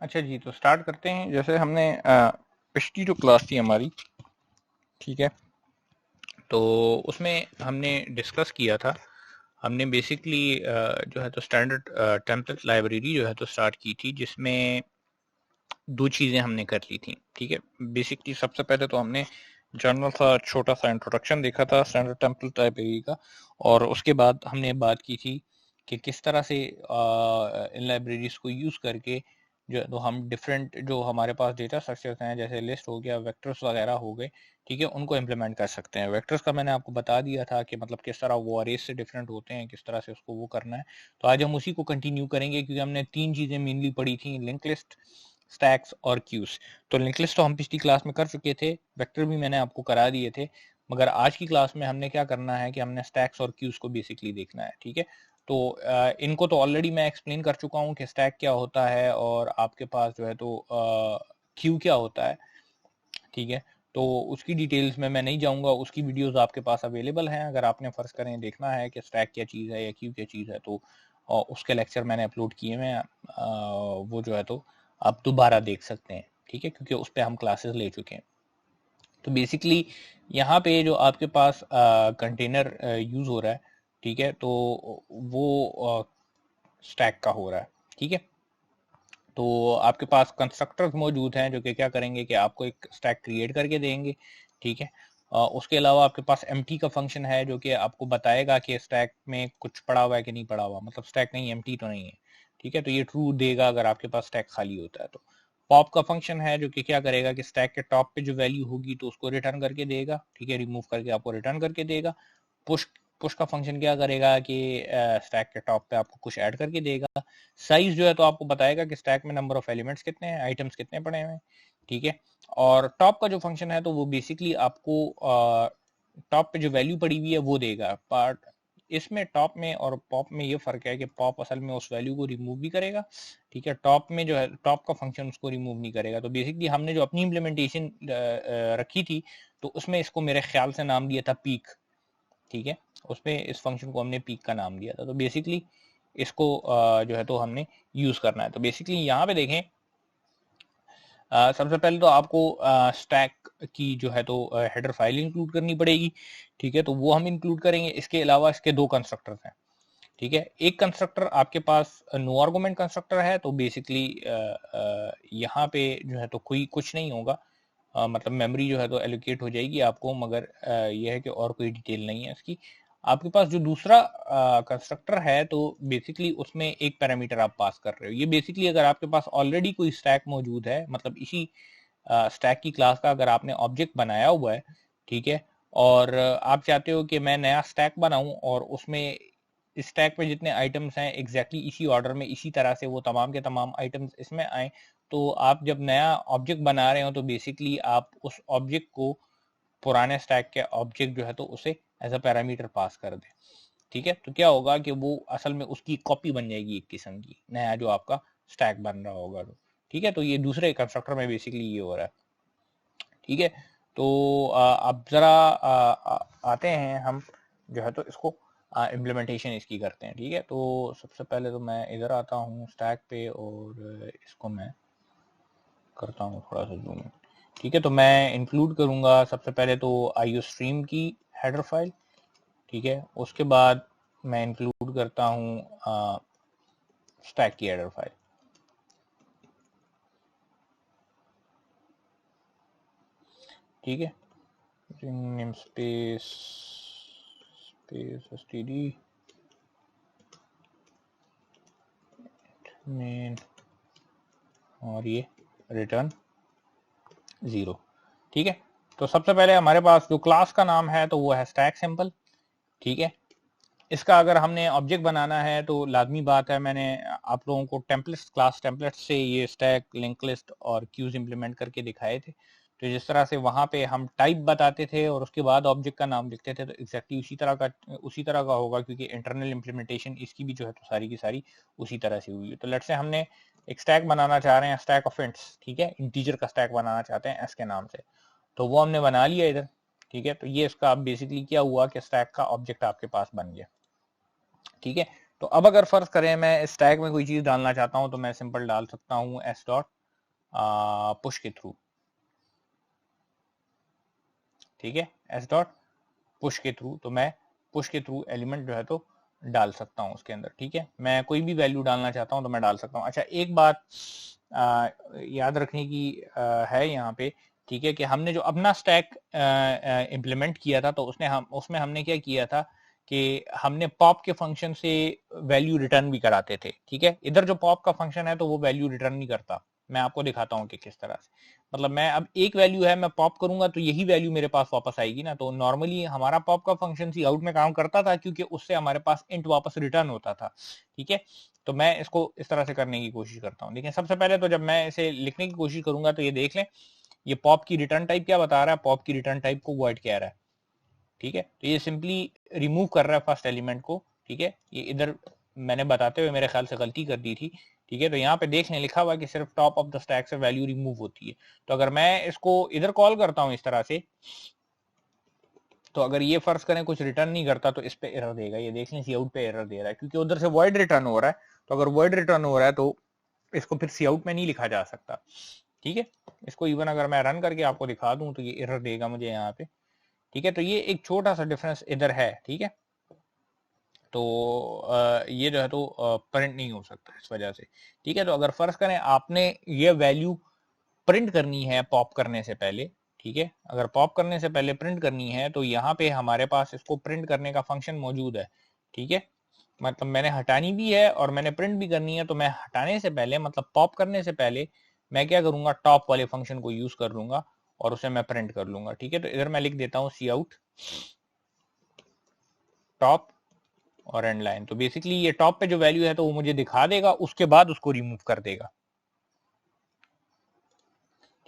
अच्छा जी, तो स्टार्ट करते हैं। जैसे हमने पिछली जो क्लास थी हमारी, ठीक है, तो उसमें हमने डिस्कस किया था। हमने बेसिकली जो है तो स्टैंडर्ड टेम्पलेट लाइब्रेरी जो है तो स्टार्ट की थी, जिसमें दो चीज़ें हमने कर ली थी। ठीक है, बेसिकली सबसे पहले तो हमने जनरल सा छोटा सा इंट्रोडक्शन देखा था स्टैंडर्ड टेम्पलेट लाइब्रेरी का, और उसके बाद हमने बात की थी कि किस तरह से इन लाइब्रेरीज को यूज़ करके जो है तो हम डिफरेंट जो हमारे पास डेटा स्ट्रक्चर्स हैं, जैसे लिस्ट हो गया, वेक्टर्स वगैरह हो गए, ठीक है, उनको इम्प्लीमेंट कर सकते हैं। वेक्टर्स का मैंने आपको बता दिया था कि मतलब किस तरह वो अरेज से डिफरेंट होते हैं, किस तरह से उसको वो करना है। तो आज हम उसी को कंटिन्यू करेंगे, क्योंकि हमने तीन चीज़ें मेनली पढ़ी थी, लिंक लिस्ट, स्टैक्स और क्यूज। तो लिंक लिस्ट तो हम पिछली क्लास में कर चुके थे, वेक्टर भी मैंने आपको करा दिए थे, मगर आज की क्लास में हमने क्या करना है कि हमने स्टैक्स और क्यूज को बेसिकली देखना है। ठीक है, तो इनको तो ऑलरेडी मैं एक्सप्लेन कर चुका हूँ कि स्टैक क्या होता है और आपके पास जो है तो क्यू क्या होता है। ठीक है, तो उसकी डिटेल्स में मैं नहीं जाऊंगा, उसकी वीडियोस आपके पास अवेलेबल हैं। अगर आपने फर्ज करें देखना है कि स्टैक क्या चीज़ है या क्यू क्या चीज़ है, तो उसके लेक्चर मैंने अपलोड किए हुए हैं, वो जो है तो आप दोबारा देख सकते हैं। ठीक है, क्योंकि उस पर हम क्लासेस ले चुके हैं। तो बेसिकली यहाँ पे जो आपके पास कंटेनर यूज हो रहा है, ठीक है, तो वो स्टैक का हो रहा है। ठीक है, तो आपके पास कंस्ट्रक्टर्स मौजूद हैं जो कि क्या करेंगे कि आपको एक स्टैक क्रिएट करके देंगे। ठीक है, उसके अलावा आपके पास एम्प्टी का फंक्शन है जो कि आपको बताएगा कि स्टैक में कुछ पड़ा हुआ है कि नहीं पड़ा हुआ, मतलब स्टैक नहीं, एम्प्टी तो नहीं है। ठीक है, तो ये ट्रू देगा अगर आपके पास स्टैक खाली होता है। तो पॉप का फंक्शन है जो कि क्या करेगा कि स्टैक के टॉप पे जो वैल्यू होगी तो उसको रिटर्न करके देगा। ठीक है, रिमूव करके आपको रिटर्न करके देगा। पुश पुश का फंक्शन क्या करेगा कि स्टैक के टॉप पे आपको कुछ ऐड करके देगा। साइज जो है तो आपको बताएगा कि स्टैक में नंबर ऑफ एलिमेंट्स कितने हैं, आइटम्स कितने पड़े हुए हैं। ठीक है, और टॉप का जो फंक्शन है तो वो बेसिकली आपको टॉप पे जो वैल्यू पड़ी हुई है वो देगा। पार्ट इसमें टॉप में और पॉप में ये फर्क है कि पॉप असल में उस वैल्यू को रिमूव भी करेगा। ठीक है, टॉप में जो है टॉप का फंक्शन उसको रिमूव नहीं करेगा। तो बेसिकली हमने जो अपनी इम्प्लीमेंटेशन रखी थी, तो उसमें इसको मेरे ख्याल से नाम दिया था पीक। ठीक है, उसमें इस फंक्शन को हमने पीक का नाम दिया था। तो बेसिकली इसको जो है तो हमने यूज करना है। तो बेसिकली यहाँ पे देखें, सबसे पहले तो आपको स्टैक की जो है तो हेडर फाइल इंक्लूड करनी पड़ेगी। ठीक है, तो वो हम इंक्लूड करेंगे। इसके अलावा इसके दो कंस्ट्रक्टर्स हैं। ठीक है, एक कंस्ट्रक्टर आपके पास नो आर्गुमेंट कंस्ट्रक्टर है, तो बेसिकली यहाँ पे जो है तो कोई कुछ नहीं होगा, मतलब मेमोरी जो है तो एलोकेट हो जाएगी आपको, मगर यह है कि और कोई डिटेल नहीं है इसकी। आपके पास जो दूसरा कंस्ट्रक्टर है, तो बेसिकली उसमें एक पैरामीटर आप पास कर रहे हो। ये बेसिकली अगर आपके पास ऑलरेडी कोई स्टैक मौजूद है, मतलब इसी स्टैक की क्लास का अगर आपने ऑब्जेक्ट बनाया हुआ है, ठीक है, और आप चाहते हो कि मैं नया स्टैक बनाऊं और उसमें स्टैक पे जितने आइटम्स हैं एग्जैक्टली इसी ऑर्डर में, इसी तरह से वो तमाम के तमाम आइटम्स इसमें आए, तो आप जब नया ऑब्जेक्ट बना रहे हो तो बेसिकली आप उस ऑब्जेक्ट को पुराने स्टैक के ऑब्जेक्ट जो है तो उसे एज अ पैरामीटर पास कर दें। ठीक है, तो क्या होगा कि वो असल में उसकी कॉपी बन जाएगी एक किस्म की, नया जो आपका स्टैक बन रहा होगा। तो ठीक है, तो ये दूसरे कंस्ट्रक्टर में बेसिकली ये हो रहा है। ठीक है, तो अब जरा आते हैं हम जो है तो इसको इम्प्लीमेंटेशन इसकी करते हैं। ठीक है, तो सबसे पहले तो मैं इधर आता हूँ स्टैक पे और इसको मैं करता हूँ थोड़ा सा जूम। ठीक है, तो मैं इंक्लूड करूँगा सबसे पहले तो आईओ स्ट्रीम की हेडर फाइल। ठीक है, उसके बाद मैं इंक्लूड करता हूँ स्टैक की हेडर फाइल। ठीक है, name space space STD main और ये रिटर्न 0। ठीक है, तो सबसे पहले हमारे पास जो क्लास का नाम है तो वो है स्टैक सिंपल। ठीक है, इसका अगर हमने ऑब्जेक्ट बनाना है तो लाजमी बात है, मैंने आप लोगों को टेम्पलेट्स, क्लास टेम्पलेट्स से ये स्टैक, लिंक लिस्ट और क्यूज इंप्लीमेंट करके दिखाए थे। तो जिस तरह से वहां पे हम टाइप बताते थे और उसके बाद ऑब्जेक्ट का नाम लिखते थे, तो एग्जैक्टली उसी तरह का होगा, क्योंकि इंटरनल इंप्लीमेंटेशन इसकी भी जो है तो सारी की सारी उसी तरह से हुई है। तो लेट्स से हमने एक स्टैक बनाना चाह रहे हैं, स्टैक ऑफ इंट्स। ठीक है, इंटीजर का स्टैक बनाना चाहते हैं एस के नाम से, तो वो हमने बना लिया इधर। ठीक है, तो ये इसका बेसिकली क्या हुआ कि स्टैक का ऑब्जेक्ट आपके पास बन गया। ठीक है, तो अब अगर फर्ज करें मैं स्टैक में कोई चीज डालना चाहता हूं तो मैं सिंपल डाल सकता हूं एस डॉट पुश के थ्रू, ठीक है, एस डॉट पुश के थ्रू। तो मैं पुश के थ्रू एलिमेंट जो है तो डाल सकता हूं उसके अंदर, ठीक है। मैं कोई भी वैल्यू डालना चाहता हूं तो मैं डाल सकता हूं। अच्छा, एक बात याद रखने की है यहाँ पे, ठीक है, कि हमने जो अपना स्टैक इम्प्लीमेंट किया था तो उसमें हमने क्या किया था कि हमने पॉप के फंक्शन से वैल्यू रिटर्न भी कराते थे, ठीक है। इधर जो पॉप का फंक्शन है तो वो वैल्यू रिटर्न नहीं करता। मैं आपको दिखाता हूँ कि किस तरह से, मतलब मैं अब एक वैल्यू है, मैं पॉप करूंगा तो यही वैल्यू मेरे पास वापस आएगी ना। तो नॉर्मली हमारा पॉप का फंक्शन सी आउट में काम करता था क्योंकि उससे हमारे पास इंट वापस रिटर्न होता था, ठीक है। तो मैं इसको इस तरह से करने की कोशिश करता हूँ। लेकिन सबसे पहले तो जब मैं इसे लिखने की कोशिश करूंगा तो ये देख लें, ये पॉप की रिटर्न टाइप क्या बता रहा है, पॉप की रिटर्न टाइप को वॉइड कह रहा है, ठीक है। तो ये सिंपली रिमूव कर रहा है फर्स्ट एलिमेंट को, ठीक है। ये इधर मैंने बताते हुए मेरे ख्याल से गलती कर दी थी, ठीक है। तो यहाँ पे देख लें लिखा हुआ कि सिर्फ टॉप ऑफ द स्टैक से वैल्यू रिमूव होती है। तो अगर मैं इसको इधर कॉल करता हूँ इस तरह से, तो अगर ये फर्ज करें कुछ रिटर्न नहीं करता तो इस पे एरर देगा। ये देख लें सी आउट पे एरर दे रहा है क्योंकि उधर से वॉइड रिटर्न हो रहा है। तो अगर वॉइड रिटर्न हो रहा है तो इसको फिर सी आउट में नहीं लिखा जा सकता, ठीक है। इसको इवन अगर मैं रन करके आपको दिखा दूं तो ये एरर देगा मुझे यहाँ पे, ठीक है। तो ये एक छोटा सा डिफरेंस इधर है, ठीक है। तो ये जो है तो प्रिंट नहीं हो सकता इस वजह से, ठीक है। तो अगर फर्ज करें आपने ये वैल्यू प्रिंट करनी है पॉप करने से पहले, ठीक है, अगर पॉप करने से पहले प्रिंट करनी है तो यहाँ पे हमारे पास इसको प्रिंट करने का फंक्शन मौजूद है, ठीक है। मतलब मैंने हटानी भी है और मैंने प्रिंट भी करनी है। तो मैं हटाने से पहले, मतलब पॉप करने से पहले, मैं क्या करूंगा, टॉप वाले फंक्शन को यूज कर लूंगा और उसे मैं प्रिंट कर लूंगा, ठीक है। तो इधर मैं लिख देता हूँ सी आउट टॉप और एंड लाइन। तो बेसिकली ये टॉप पे जो वैल्यू है तो वो मुझे दिखा देगा, उसके बाद उसको रिमूव कर देगा,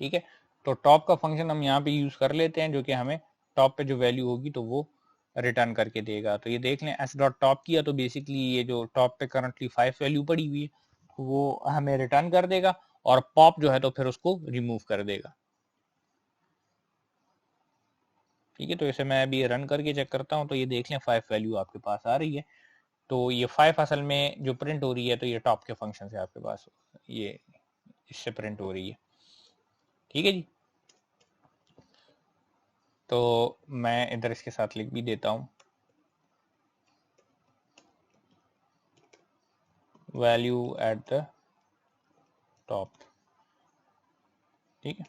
ठीक है। तो टॉप का फंक्शन हम यहाँ पे यूज कर लेते हैं जो कि हमें टॉप पे जो वैल्यू होगी तो वो रिटर्न करके देगा। तो ये देख लें एस डॉट टॉप किया तो बेसिकली ये जो टॉप पे करंटली 5 वैल्यू पड़ी हुई है वो हमें रिटर्न कर देगा और पॉप जो है तो फिर उसको रिमूव कर देगा, ठीक है। तो इसे मैं अभी रन करके चेक करता हूँ तो ये देख लें 5 वैल्यू आपके पास आ रही है। तो ये 5 असल में जो प्रिंट हो रही है तो ये टॉप के फंक्शन से आपके पास ये इससे प्रिंट हो रही है, ठीक है जी। तो मैं इधर इसके साथ लिख भी देता हूँ वैल्यू एट द टॉप, ठीक है।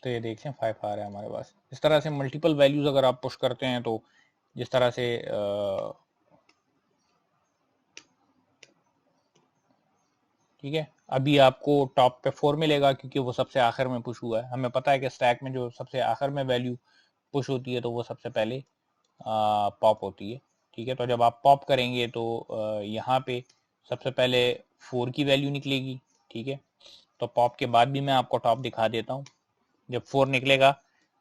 तो ये देख लें 5 आ रहा है हमारे पास। इस तरह से मल्टीपल वैल्यूज अगर आप पुश करते हैं तो जिस तरह से ठीक है, अभी आपको टॉप पे 4 मिलेगा क्योंकि वो सबसे आखिर में पुश हुआ है। हमें पता है कि स्टैक में जो सबसे आखिर में वैल्यू पुश होती है तो वो सबसे पहले पॉप होती है, ठीक है। तो जब आप पॉप करेंगे तो यहाँ पे सबसे पहले 4 की वैल्यू निकलेगी, ठीक है। तो पॉप के बाद भी मैं आपको टॉप दिखा देता हूँ। जब 4 निकलेगा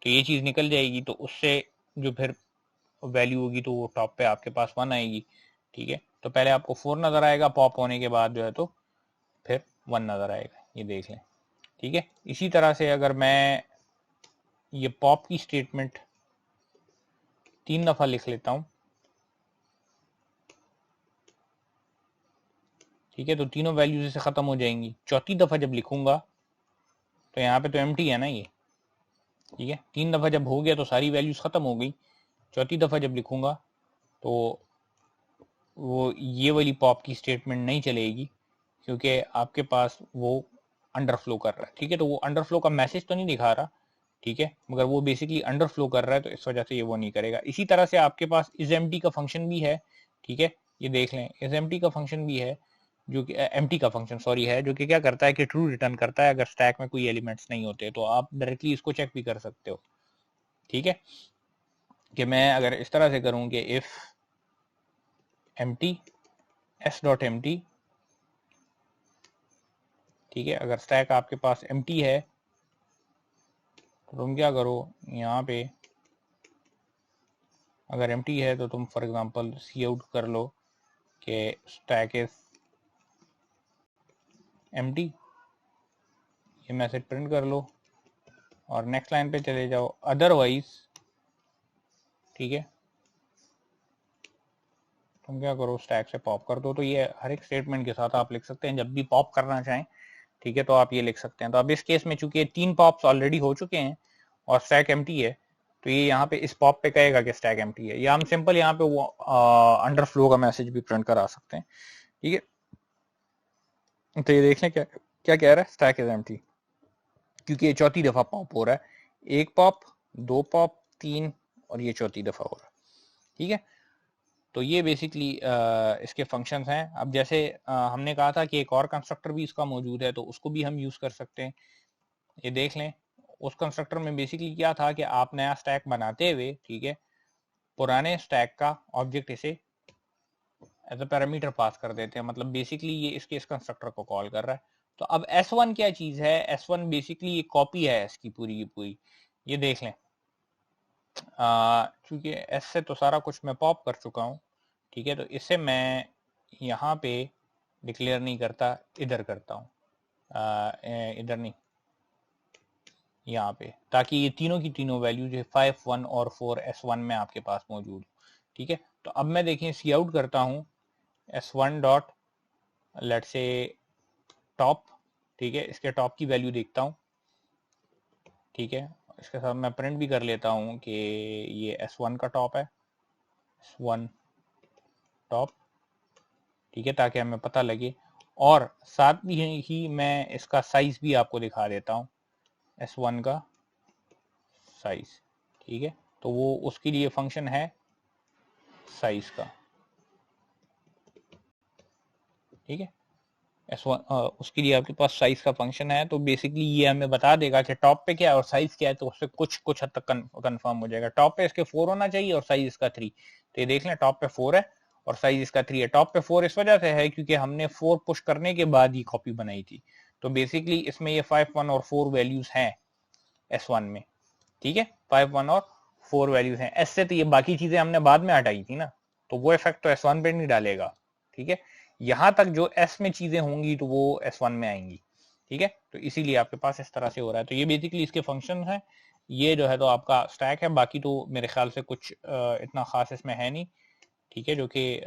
तो ये चीज़ निकल जाएगी तो उससे जो फिर वैल्यू होगी तो वो टॉप पे आपके पास 1 आएगी, ठीक है। तो पहले आपको 4 नज़र आएगा, पॉप होने के बाद जो है तो फिर 1 नज़र आएगा, ये देख लें, ठीक है। इसी तरह से अगर मैं ये पॉप की स्टेटमेंट 3 दफ़ा लिख लेता हूँ, ठीक है, तो तीनों वैल्यूज से ख़त्म हो जाएंगी। चौथी दफ़ा जब लिखूंगा तो यहाँ पे तो एम्प्टी है ना ये, ठीक है। 3 दफ़ा जब हो गया तो सारी वैल्यूज ख़त्म हो गई। चौथी दफ़ा जब लिखूंगा तो वो ये वाली पॉप की स्टेटमेंट नहीं चलेगी क्योंकि आपके पास वो अंडरफ्लो कर रहा है, ठीक है। तो वो अंडरफ्लो का मैसेज तो नहीं दिखा रहा, ठीक है, मगर वो बेसिकली अंडरफ्लो कर रहा है तो इस वजह से ये वो नहीं करेगा। इसी तरह से आपके पास इज एम्प्टी का फंक्शन भी है, ठीक है। ये देख लें इज एम्प्टी का फंक्शन भी है जो कि एम्प्टी का फंक्शन सॉरी है जो कि क्या करता है कि ट्रू रिटर्न करता है अगर स्टैक में कोई एलिमेंट्स नहीं होते। तो आप डायरेक्टली इसको चेक भी कर सकते हो, ठीक है, कि मैं अगर इस तरह से करूं कि if empty S dot empty, ठीक है, अगर स्टैक आपके पास एम्प्टी है तो तुम क्या करो, यहाँ पे अगर एम्प्टी है तो तुम फॉर एग्जांपल सी आउट कर लो कि स्टैक इज एम्प्टी, ये मैसेज प्रिंट कर लो और नेक्स्ट लाइन पे चले जाओ। अदरवाइज ठीक है, तुम क्या करो स्टैक से पॉप कर दो। तो ये हर एक स्टेटमेंट के साथ आप लिख सकते हैं, जब भी पॉप करना चाहें, ठीक है, तो आप ये लिख सकते हैं। तो अब इस केस में चूंकि 3 पॉप्स ऑलरेडी हो चुके हैं और स्टैक एम्प्टी है, तो ये यहाँ पे इस पॉप पे कहेगा कि स्टैक एम्प्टी है, या हम सिंपल यहाँ पे वो अंडरफ्लो का मैसेज भी प्रिंट करा सकते हैं। ठीक है, तो ये देख लें क्या क्या कह रहा है, स्टैक इज एम्प्टी, क्योंकि ये चौथी दफा पॉप हो रहा है। 1 पॉप, 2 पॉप, 3 और ये चौथी दफा हो रहा है। ठीक है, तो ये बेसिकली इसके फंक्शंस हैं। अब जैसे हमने कहा था कि एक और कंस्ट्रक्टर भी इसका मौजूद है, तो उसको भी हम यूज कर सकते हैं। ये देख लें, उस कंस्ट्रक्टर में बेसिकली क्या था कि आप नया स्टैक बनाते हुए, ठीक है, पुराने स्टैक का ऑब्जेक्ट इसे एज अ पैरामीटर पास कर देते हैं। मतलब बेसिकली ये इसके इस कंस्ट्रक्टर को कॉल कर रहा है। तो अब S1 क्या चीज है, S1 बेसिकली एक कॉपी है S की पूरी की पूरी। ये देख लें, चूंकि S से तो सारा कुछ मैं पॉप कर चुका हूँ, ठीक है, तो इसे मैं यहाँ पे डिक्लेयर नहीं करता, इधर करता हूँ, इधर नहीं, यहाँ पे, ताकि ये तीनों की तीनों वैल्यू जो 5, 1 और 4 S1 में आपके पास मौजूद। ठीक है, तो अब मैं देखें सी आउट करता हूँ S1 डॉट लेट से टॉप, ठीक है, इसके टॉप की वैल्यू देखता हूँ। ठीक है, इसके साथ मैं प्रिंट भी कर लेता हूँ कि ये S1 का टॉप है, S1 टॉप, ठीक है, ताकि हमें पता लगे। और साथ ही मैं इसका साइज भी आपको दिखा देता हूँ, S1 का साइज। ठीक है, तो वो उसके लिए फंक्शन है साइज का। ठीक है, S1 उसके लिए आपके पास साइज का फंक्शन है। तो बेसिकली ये हमें बता देगा कि टॉप पे क्या है और साइज क्या है, तो उससे कुछ हद तक कंफर्म हो जाएगा। टॉप पे इसके 4 होना चाहिए और साइज इसका 3। तो ये देख लें, टॉप पे 4 है और साइज इसका 3 है। टॉप पे 4 इस वजह से है क्योंकि हमने 4 पुश करने के बाद ही कॉपी बनाई थी। तो बेसिकली इसमें ये 5, 1 और 4 वैल्यूज हैं S1 में। ठीक है, 5, 1 और 4 वैल्यूज हैं। S से तो ये बाकी चीजें हमने बाद में हटाई थी ना, तो वो इफेक्ट तो S1 पे नहीं डालेगा। ठीक है, यहां तक जो S में चीजें होंगी तो वो S1 में आएंगी। ठीक है, तो इसीलिए आपके पास इस तरह से हो रहा है। तो ये बेसिकली इसके फंक्शन है। ये जो है तो आपका स्टैक है, बाकी तो मेरे ख्याल से कुछ इतना खास इसमें है नहीं। ठीक है, जो कि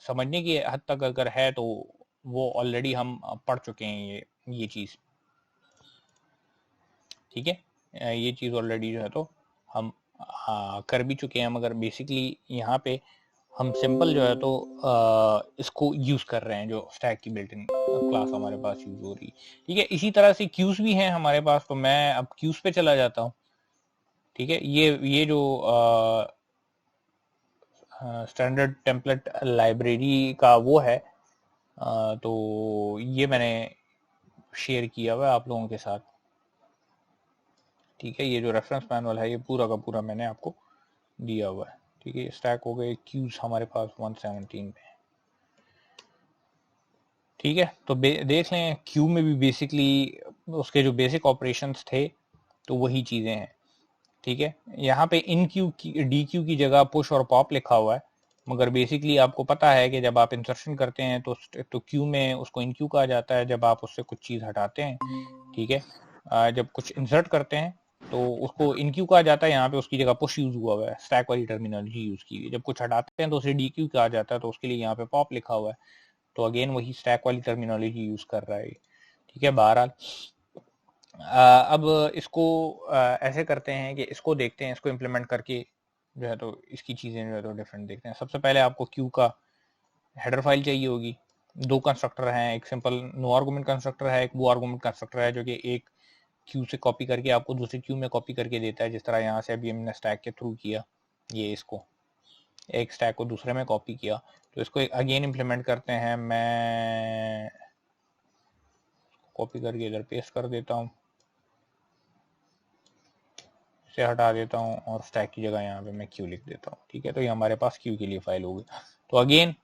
समझने की हद तक अगर है तो वो ऑलरेडी हम पढ़ चुके हैं ये चीज। ठीक है, ये चीज ऑलरेडी जो है तो हम कर भी चुके हैं, मगर बेसिकली यहाँ पे हम सिंपल जो है तो इसको यूज कर रहे हैं, जो स्टैक की बिल्ट इन क्लास हमारे पास यूज हो रही। ठीक है, इसी तरह से क्यूज भी हैं हमारे पास। तो मैं अब क्यूज पे चला जाता हूँ। ठीक है, ये जो स्टैंडर्ड टेम्पलेट लाइब्रेरी का वो है, तो ये मैंने शेयर किया हुआ है आप लोगों के साथ। ठीक है, ये जो रेफरेंस मैनुअल है ये पूरा का पूरा मैंने आपको दिया हुआ है। ठीक है, स्टैक हो गए, क्यूज हमारे पास 117 पे। ठीक है, तो देख लें, क्यू में भी बेसिकली उसके जो बेसिक ऑपरेशंस थे तो वही चीजें हैं। ठीक है, यहाँ पे इन क्यू की डी क्यू की जगह पुश और पॉप लिखा हुआ है, मगर बेसिकली आपको पता है कि जब आप इंसर्शन करते हैं तो क्यू में उसको इन क्यू कहा जाता है जब आप उससे कुछ चीज हटाते हैं। ठीक है, जब कुछ इंसर्ट करते हैं तो उसको इन क्यू कहा जाता है, यहाँ पे उसकी जगह पुश यूज हुआ है, स्टैक वाली टर्मिनोलॉजी यूज की है। जब कुछ हटाते हैं तो उसे डी क्यू कहा जाता है, तो उसके लिए यहाँ पे पॉप लिखा हुआ है। तो अगेन वही स्टैक वाली टर्मिनोलॉजी यूज कर रहा है। ठीक है, बहरहाल अब इसको ऐसे करते हैं कि इसको देखते हैं, इसको इम्प्लीमेंट करके जो है तो इसकी चीजें जो है तो डिफरेंट देखते हैं। सबसे पहले आपको क्यू का हेडर फाइल चाहिए होगी। 2 कंस्ट्रक्टर हैं, एक सिंपल नो आर्गुमेंट कंस्ट्रक्टर है, एक वो आर्गुमेंट कंस्ट्रक्टर है जो कि एक क्यू से कॉपी करके आपको दूसरे क्यू में कॉपी करके देता है, जिस तरह यहाँ से अभी हमने स्टैक के थ्रू किया। ये इसको एक स्टैक को दूसरे में कॉपी किया, तो इसको अगेन इम्प्लीमेंट करते हैं। मैं कॉपी करके इधर पेस्ट कर देता हूँ, इसे हटा देता हूँ और स्टैक की जगह यहाँ पे मैं क्यू लिख देता हूँ। ठीक है, तो ये हमारे पास क्यू के लिए फाइल होगी। तो अगेन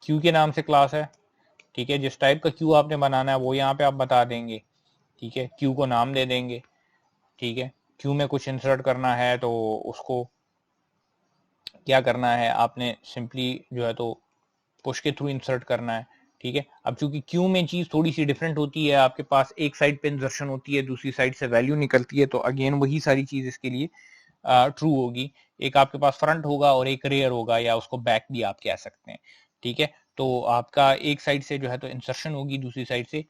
क्यू के नाम से क्लास है। ठीक है, जिस टाइप का क्यू आपने बनाना है वो यहाँ पे आप बता देंगे। ठीक है, क्यू को नाम दे देंगे। ठीक है, क्यू में कुछ इंसर्ट करना है तो उसको क्या करना है, आपने सिंपली जो है तो पुश के थ्रू इंसर्ट करना है। ठीक है, अब चूंकि क्यू में चीज थोड़ी सी डिफरेंट होती है, आपके पास एक साइड पे इंसर्शन होती है, दूसरी साइड से वैल्यू निकलती है, तो अगेन वही सारी चीज इसके लिए ट्रू होगी, एक आपके पास फ्रंट होगा और एक रेयर होगा, या उसको बैक भी आप कह सकते हैं। ठीक है, तो आपका एक साइड से जो है तो इंसर्शन होगी, दूसरी साइड से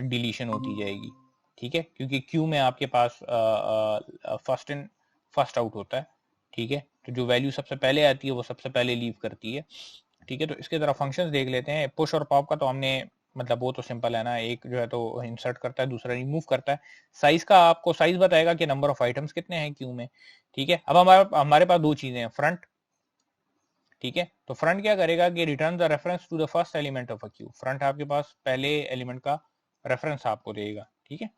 डिलीशन होती जाएगी। ठीक है, क्योंकि क्यू में आपके पास फर्स्ट इन फर्स्ट आउट होता है। ठीक है, तो जो वैल्यू सबसे पहले आती है वो सबसे पहले लीव करती है। ठीक है, तो इसके तरह फंक्शंस देख लेते हैं। पुश और पॉप का तो हमने मतलब वो तो सिंपल है ना, एक जो है तो इंसर्ट करता है, दूसरा रिमूव करता है। साइज का आपको साइज बताएगा कि नंबर ऑफ आइटम्स कितने हैं क्यू में। ठीक है, अब हमारे पास दो चीजें हैं, फ्रंट। ठीक है, तो फ्रंट क्या करेगा कि return the reference to the first element of a queue. Front आपके पास पहले एलिमेंट का रेफरेंस आपको देगा। ठीक है,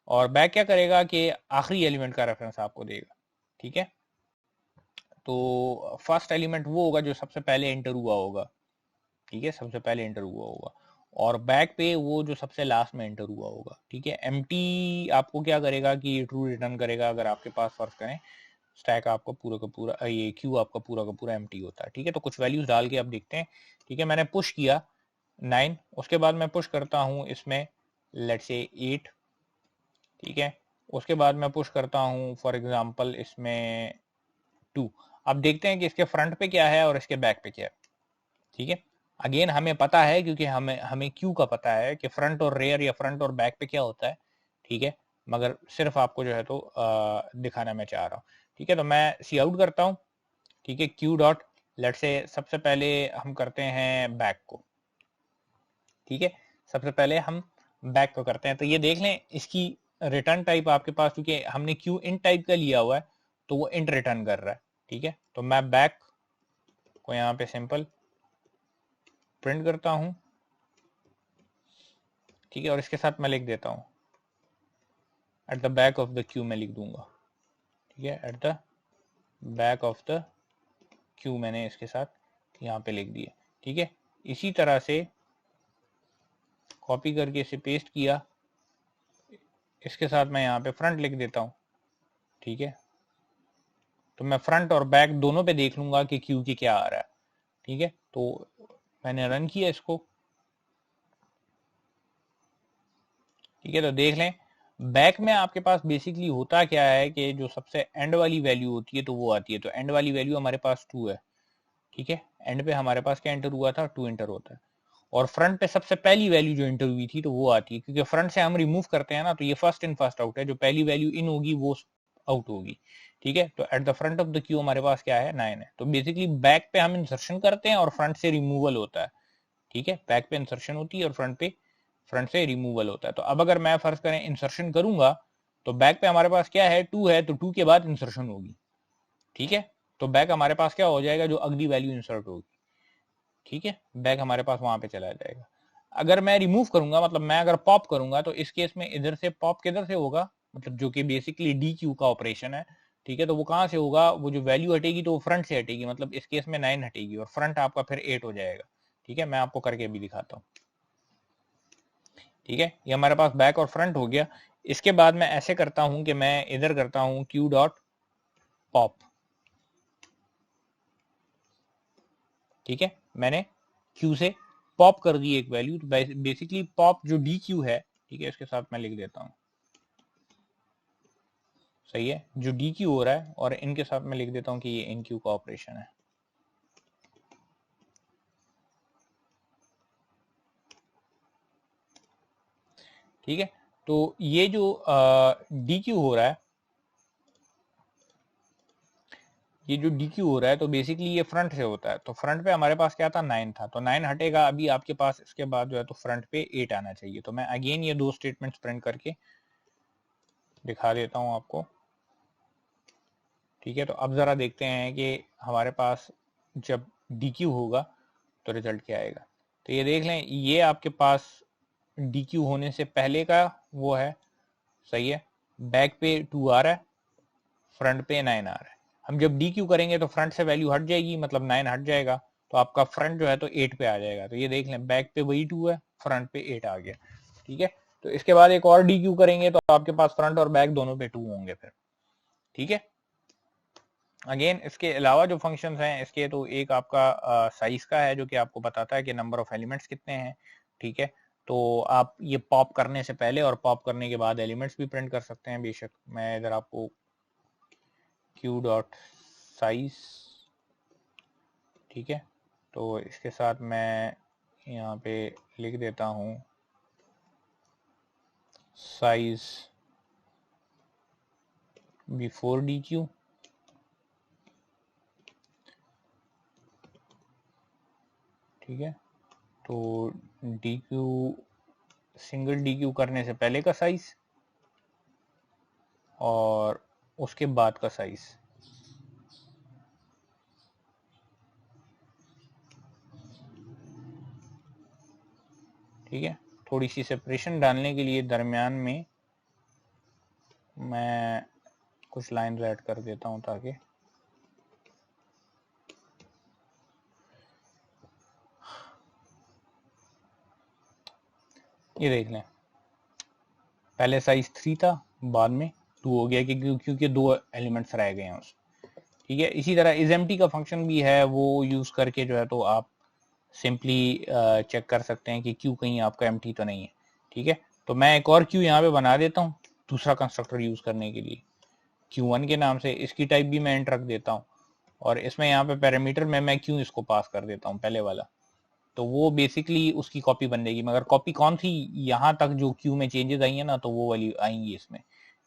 और बैक क्या करेगा कि आखिरी एलिमेंट का रेफरेंस आपको देगा। ठीक है, तो फर्स्ट एलिमेंट वो होगा जो सबसे पहले एंटर हुआ होगा। ठीक है, सबसे पहले एंटर हुआ होगा, और बैक पे वो जो सबसे लास्ट में एंटर हुआ होगा। ठीक है, एम्प्टी आपको क्या करेगा कि ट्रू रिटर्न करेगा अगर आपके पास फर्स्ट करें स्टैक आपका पूरा का पूरा, ये क्यू आपका पूरा का पूरा एम्प्टी होता है। ठीक है, तो कुछ वैल्यूज डाल के अब देखते हैं। ठीक है, मैंने पुश किया 9, उसके बाद मैं पुश करता हूं इसमें लेट्स से 8। ठीक है, उसके बाद मैं पुश करता हूं फॉर एग्जांपल इसमें 2। अब देखते हैं कि इसके फ्रंट पे क्या है और इसके बैक पे क्या है। ठीक है, अगेन हमें पता है क्योंकि हमें हमें क्यू का पता है कि फ्रंट और रेयर या फ्रंट और बैक पे क्या होता है। ठीक है, मगर सिर्फ आपको जो है तो दिखाना मैं चाह रहा हूँ। ठीक है, तो मैं सी आउट करता हूँ। ठीक है, क्यू डॉट लेट से सबसे पहले हम करते हैं बैक को। ठीक है, सबसे पहले हम बैक को करते हैं, तो ये देख लें इसकी रिटर्न टाइप आपके पास, क्योंकि हमने क्यू इन टाइप का लिया हुआ है तो वो इंट रिटर्न कर रहा है। ठीक है, तो मैं बैक को यहाँ पे सिंपल प्रिंट करता हूं। ठीक है, और इसके साथ मैं लिख देता हूं at the back of the Q, मैं लिख दूंगा। ठीक है, at the back of the Q मैंने इसके साथ यहाँ पे लिख दिया। ठीक है, इसी तरह से कॉपी करके इसे पेस्ट किया, इसके साथ मैं यहाँ पे फ्रंट लिख देता हूँ। ठीक है, तो मैं फ्रंट और बैक दोनों पे देख लूंगा कि क्यू की क्या आ रहा है। ठीक है, तो मैंने रन किया इसको। ठीक है, तो देख लें बैक में आपके पास बेसिकली होता क्या है कि जो सबसे एंड वाली वैल्यू होती है तो वो आती है, तो एंड वाली वैल्यू हमारे पास 2 है। ठीक है, एंड पे हमारे पास क्या एंटर हुआ था, 2 एंटर होता है, और फ्रंट पे सबसे पहली वैल्यू जो एंटर हुई थी तो वो आती है, क्योंकि फ्रंट से हम रिमूव करते हैं ना, तो ये फर्स्ट इन फर्स्ट आउट है, जो पहली वैल्यू इन होगी वो आउट होगी। ठीक है, तो at the front of the Q हमारे पास क्या है, 9 है। तो बेसिकली बैक पे हम इंसर्शन करते हैं और फ्रंट से रिमूवल होता है। ठीक है, बैक पे इंसर्शन होती है और फ्रंट से रिमूवल होता है। तो अब अगर मैं फर्ज करें इंसर्शन करूंगा तो बैक पे हमारे पास क्या है, 2 है, तो 2 के बाद इंसर्शन होगी। ठीक है, तो बैक हमारे पास क्या हो जाएगा, जो अगली वैल्यू इंसर्ट होगी। ठीक है, बैक हमारे पास वहां पे चला जाएगा। अगर मैं रिमूव करूंगा, मतलब मैं अगर पॉप करूंगा, तो इस केस में इधर से पॉप किधर से होगा, मतलब जो कि बेसिकली डी क्यू का ऑपरेशन है। ठीक है, तो वो कहां से होगा, वो जो वैल्यू हटेगी तो वो फ्रंट से हटेगी, मतलब इस केस में 9 हटेगी और फ्रंट आपका फिर 8 हो जाएगा। ठीक है, मैं आपको करके भी दिखाता हूँ। ठीक है, ये हमारे पास बैक और फ्रंट हो गया। इसके बाद मैं ऐसे करता हूं कि मैं इधर करता हूं क्यू डॉट पॉप। ठीक है, मैंने क्यू से पॉप कर दी एक वैल्यू, तो बेसिकली पॉप जो डी क्यू है, ठीक है, इसके साथ मैं लिख देता हूं। सही है, जो डी क्यू हो रहा है, और इनके साथ मैं लिख देता हूं कि ये इन क्यू का ऑपरेशन है। ठीक है, तो ये जो डी क्यू हो रहा है, ये जो डी क्यू हो रहा है, तो बेसिकली ये फ्रंट से होता है। तो फ्रंट पे हमारे पास क्या था, 9 था, तो 9 हटेगा अभी आपके पास, इसके बाद जो है तो फ्रंट पे 8 आना चाहिए। तो मैं अगेन ये दो स्टेटमेंट्स प्रिंट करके दिखा देता हूं आपको। ठीक है, तो अब जरा देखते हैं कि हमारे पास जब डी क्यू होगा तो रिजल्ट क्या आएगा। तो ये देख लें, ये आपके पास डी क्यू होने से पहले का वो है। सही है, बैक पे 2 आ रहा है, फ्रंट पे 9 आ रहा है। हम जब डी क्यू करेंगे तो फ्रंट से वैल्यू हट जाएगी, मतलब 9 हट जाएगा, तो आपका फ्रंट जो है तो 8 पे आ जाएगा। तो ये देख लें, बैक पे वही 2 है, फ्रंट पे 8 आ गया। ठीक है, तो इसके बाद एक और डी क्यू करेंगे तो आपके पास फ्रंट और बैक दोनों पे 2 होंगे फिर। ठीक है, अगेन इसके अलावा जो फंक्शंस हैं इसके, तो एक आपका साइज का है जो कि आपको बताता है कि नंबर ऑफ एलिमेंट्स कितने हैं। ठीक है, तो आप ये पॉप करने से पहले और पॉप करने के बाद एलिमेंट्स भी प्रिंट कर सकते हैं। बेशक मैं इधर आपको क्यू डॉट साइज, ठीक है। तो इसके साथ मैं यहाँ पे लिख देता हूँ साइज बिफोर डी क्यू, ठीक है। तो D Q, single D Q करने से पहले का साइज और उसके बाद का साइज, ठीक है। थोड़ी सी सेपरेशन डालने के लिए दरमियान में मैं कुछ लाइन ऐड कर देता हूं ताकि ये देख लें, पहले साइज 3 था, बाद में 2 हो गया क्योंकि 2 एलिमेंट्स रह गए हैं उस, ठीक है। इसी तरह isEmpty का फंक्शन भी है, वो यूज करके जो है तो आप सिंपली चेक कर सकते हैं कि क्यू कहीं आपका एम्प्टी तो नहीं है, ठीक है। तो मैं एक और क्यू यहाँ पे बना देता हूँ दूसरा कंस्ट्रक्टर यूज करने के लिए, Q1 के नाम से। इसकी टाइप भी मैं इंट रख देता हूँ और इसमें यहाँ पे पैरामीटर में मैं क्यू इसको पास कर देता हूँ पहले वाला, तो वो बेसिकली उसकी कॉपी बन जाएगी। मगर कॉपी कौन थी, यहाँ तक जो क्यू में चेंजेस आई है ना, तो वो वाली आएंगी इसमें,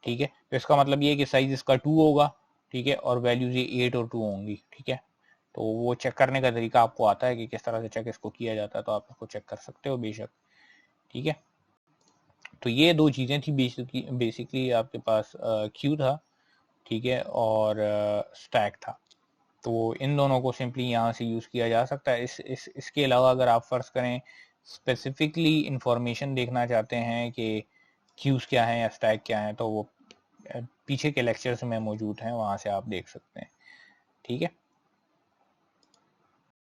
ठीक है। तो इसका मतलब ये है कि साइज इसका 2 होगा, ठीक है, और वैल्यूज ये 8 और 2 होंगी, ठीक है। तो वो चेक करने का तरीका आपको आता है कि किस तरह से चेक इसको किया जाता है, तो आप इसको चेक कर सकते हो बेशक, ठीक है। तो ये दो चीजें थी बेसिकली आपके पास क्यू था, ठीक है, और स्टैक था। तो इन दोनों को सिंपली यहाँ से यूज किया जा सकता है। इसके अलावा अगर आप फर्ज करें स्पेसिफिकली इंफॉर्मेशन देखना चाहते हैं कि क्यूज क्या है या स्टैक क्या है, तो वो पीछे के लेक्चर्स में मौजूद हैं, वहां से आप देख सकते हैं, ठीक है।